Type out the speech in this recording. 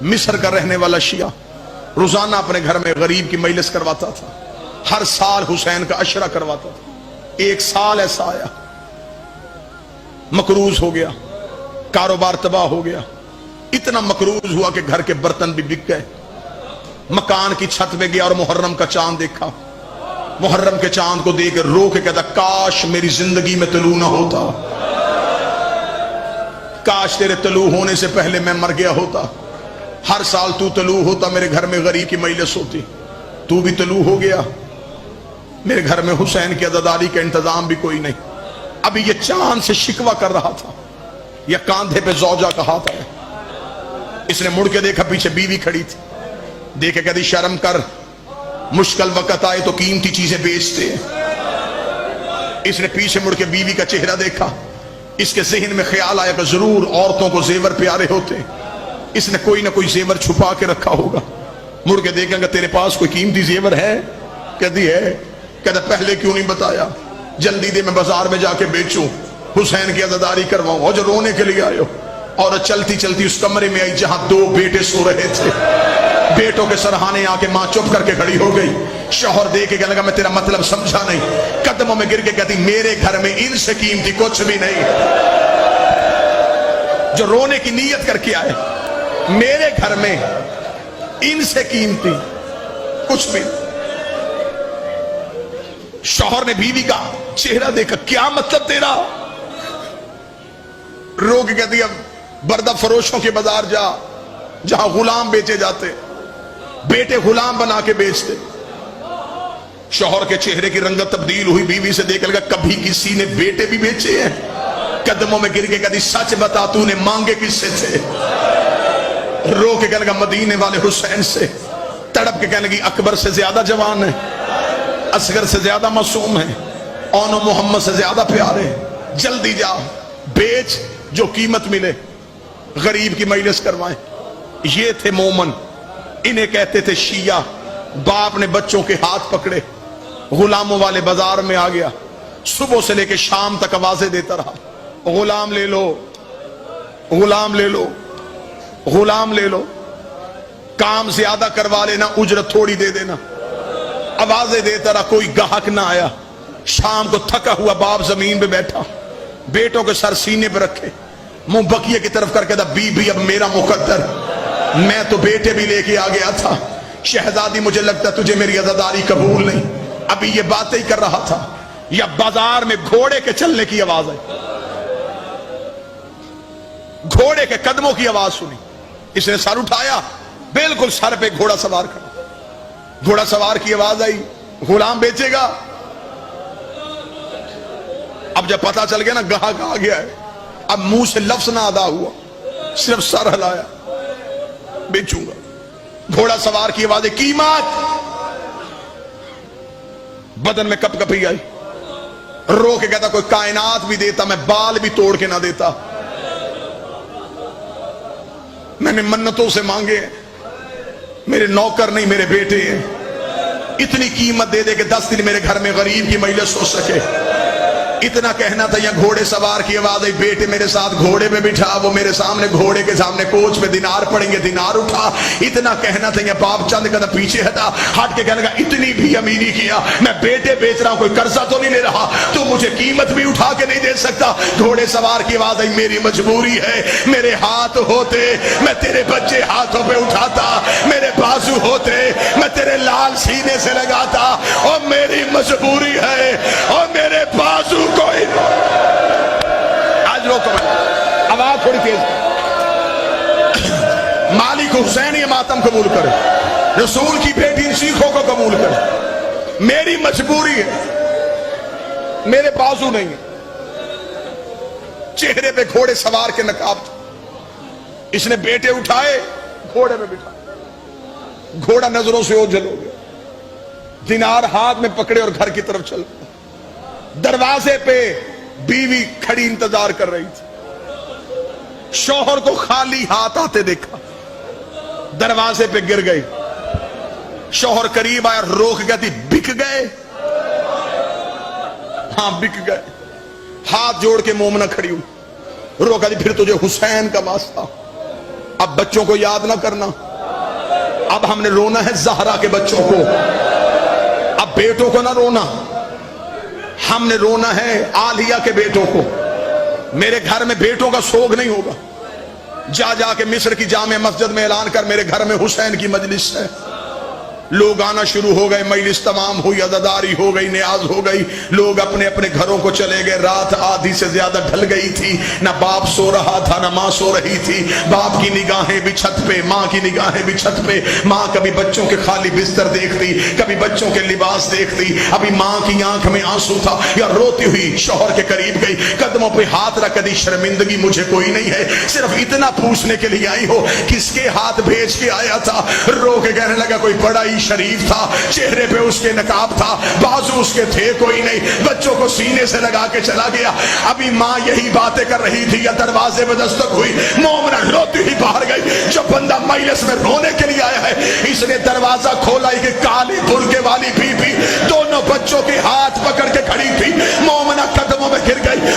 मिस्र का रहने वाला शिया रोजाना अपने घर में गरीब की मजलिस करवाता था। हर साल हुसैन का अशरा करवाता था। एक साल ऐसा आया, मकरूज हो गया, कारोबार तबाह हो गया। इतना मकरूज हुआ कि घर के बर्तन भी बिक गए। मकान की छत पे गया और मुहर्रम का चांद देखा। मुहर्रम के चांद को देख रो के कहता, काश मेरी जिंदगी में तलू ना होता, काश तेरे तलू होने से पहले मैं मर गया होता। हर साल तू तलू होता, मेरे घर में गरीब की मजलिस होती। तू भी तलू हो गया, मेरे घर में हुसैन की अज़ादारी का इंतजाम भी कोई नहीं। अभी ये चांद से शिकवा कर रहा था, या कांधे पे जौजा का हाथ आया। इसने मुड़ के देखा, पीछे बीवी खड़ी थी। देखे कहती, शर्म कर, मुश्किल वक्त आए तो कीमती चीजें बेचते हैं। इसने पीछे मुड़ के बीवी का चेहरा देखा। इसके ज़हन में ख्याल आया कि जरूर औरतों को जेवर प्यारे होते, इसने कोई ना कोई जेवर छुपा के रखा होगा। मुड़ के देखेंगे, तेरे पास कोई कीमती जेवर है? कहती है। कहता, पहले क्यों नहीं बताया? जल्दी दे, मैं बाजार में जाके बेचूं, हुसैन की अज़ादारी करवाऊं। और जो रोने के लिए आए हो। और चलती चलती उस कमरे में आई जहां दो बेटे सो रहे थे। बेटों के सरहाने आके मां चुप करके खड़ी हो गई। शौहर दे के कहने लगा, मैं तेरा मतलब समझा नहीं। कदमों में गिर के कहती, मेरे घर में इनसे कीमती कुछ भी नहीं। जो रोने की नीयत करके आए, मेरे घर में इनसे कीमती कुछ भी। शौहर ने बीवी का चेहरा देखा, क्या मतलब तेरा? रो के कहती, अब बर्दा फरोशों के बाजार जा, जहां गुलाम बेचे जाते, बेटे गुलाम बना के बेचते। शौहर के चेहरे की रंगत तब्दील हुई। बीवी से देख लगा, कभी किसी ने बेटे भी बेचे हैं? कदमों में गिर के कहती, सच बता, तूने मांगे किससे थे? रो के कहने लगा, मदीने वाले हुसैन से। तड़प के कहने लगी, अकबर से ज्यादा जवान है, असगर से ज्यादा मासूम है, औनो मोहम्मद से ज्यादा प्यारे। जल्दी जा, बेच, जो कीमत मिले, गरीब की मजलिस करवाएं। ये थे मोमन, इन्हें कहते थे शिया। बाप ने बच्चों के हाथ पकड़े, गुलामों वाले बाजार में आ गया। सुबह से लेके शाम तक आवाजें देता रहा, गुलाम ले लो, गुलाम ले लो, गुलाम ले लो, काम ज्यादा करवा लेना, उजरत थोड़ी दे देना। आवाजें देता रहा, कोई ग्राहक ना आया। शाम को थका हुआ बाप जमीन पे बैठा, बेटों के सर सीने पे रखे, मुंह बकिए की तरफ करके था, बीबी अब मेरा मुकद्दर, मैं तो बेटे भी लेके आ गया था। शहजादी, मुझे लगता तुझे मेरी अज़ादारी कबूल नहीं। अभी ये बातें ही कर रहा था, या बाजार में घोड़े के चलने की आवाज आई, घोड़े के कदमों की आवाज सुनी। इसने सर उठाया, बिल्कुल सर पे घोड़ा सवार खड़ा। घोड़ा सवार की आवाज आई, गुलाम बेचेगा? अब जब पता चल गया ना ग्राहक आ गया है, अब मुंह से लफ्ज ना अदा हुआ, सिर्फ सर हिलाया, बेचूंगा। घोड़ा सवार की आवाज, कीमत। बदन में कपकपी आई। रो के कहता, कोई कायनात भी देता, मैं बाल भी तोड़ के ना देता। मैंने मन्नतों से मांगे, मेरे नौकर नहीं मेरे बेटे हैं। इतनी कीमत दे दे कि 10 दिन मेरे घर में गरीब की मजलिस हो सके। इतना कहना था, या घोड़े सवार की आवाज आई, बेटे मेरे साथ घोड़े पे बिठा। वो मेरे सामने घोड़े के सामने कोच पे दिनार पड़ेंगे, दिनार उठा। इतना कहना था, या बाप चंद कदम पीछे हटा, हट के कहने लगा, इतनी भी अमीरी किया, मैं बेटे बेच रहा हूं, कोई कर्जा तो नहीं ले रहा, तू मुझे कीमत भी उठा के नहीं दे सकता। घोड़े सवार की आवाज आई, मेरी मजबूरी है, मेरे हाथ होते मैं तेरे बच्चे हाथों पे उठाता, मेरे बाजू होते मैं तेरे लाल सीने से लगाता, और मेरी मजबूरी है, और मेरे बाजू कोई। आज रोको, आवाज थोड़ी तेज। मालिक हुसैन ये मातम कबूल करे, रसूल की बेटी सीखों को कबूल करे। मेरी मजबूरी है, मेरे बाजू नहीं है। चेहरे पे घोड़े सवार के नकाब। इसने बेटे उठाए, घोड़े में बिठा। घोड़ा नजरों से ओझल हो गया। दिनार हाथ में पकड़े और घर की तरफ चल। दरवाजे पे बीवी खड़ी इंतजार कर रही थी। शौहर को खाली हाथ आते देखा, दरवाजे पे गिर गई। शौहर करीब आया, रोक कहती, बिक गए? हाँ बिक गए। हाथ जोड़ के मोमना खड़ी हुई, रोका दी, फिर तुझे हुसैन का वास्ता, اب بچوں کو یاد نہ کرنا، اب ہم نے رونا ہے زہرا کے بچوں کو، اب بیٹوں کو نہ رونا، ہم نے رونا ہے عالیہ کے بیٹوں کو۔ میرے گھر میں بیٹوں کا سوگ نہیں ہوگا، جا کے مصر کی جامع مسجد میں اعلان کر میرے گھر میں حسین کی مجلس ہے۔ لوگ آنا شروع ہو گئے، مجلس تمام ہوئی، عزاداری ہو گئی، نیاز ہو گئی، لوگ اپنے اپنے گھروں کو چلے گئے۔ رات آدھی سے زیادہ ڈھل گئی تھی، نہ باپ سو رہا تھا نہ ماں سو رہی تھی۔ باپ کی نگاہیں بھی چھت پہ، ماں کی نگاہیں بھی چھت پہ۔ ماں کبھی بچوں کے خالی بستر دیکھتی، کبھی بچوں کے لباس دیکھتی۔ ابھی ماں کی آنکھ میں آنسو تھا، یا روتی ہوئی شوہر کے قریب گئی، قدموں پہ ہاتھ رکھ دی، شرمندگی مجھے کوئی نہیں ہے، صرف اتنا پوچھنے کے لیے آئی ہو کس کے ہاتھ بھیج کے آیا تھا؟ رو کے کہنے لگا کوئی بڑا ہی شریف تھا، چہرے پہ اس کے نقاب تھا، بازو اس کے تھے کوئی نہیں، بچوں کو سینے سے لگا کے چلا گیا۔ ابھی ماں یہی باتیں کر رہی تھی یا دروازے میں دستک ہوئی، مومنہ روتی ہی باہر گئی۔ جب بندہ مجلس میں رونے کے لیے آیا ہے، اس نے دروازہ کھولا کہ کالی برقعے والی بی بی دونوں بچوں کے ہاتھ پکڑ کے کھڑی تھی۔ مومنہ قدموں میں گر گئی،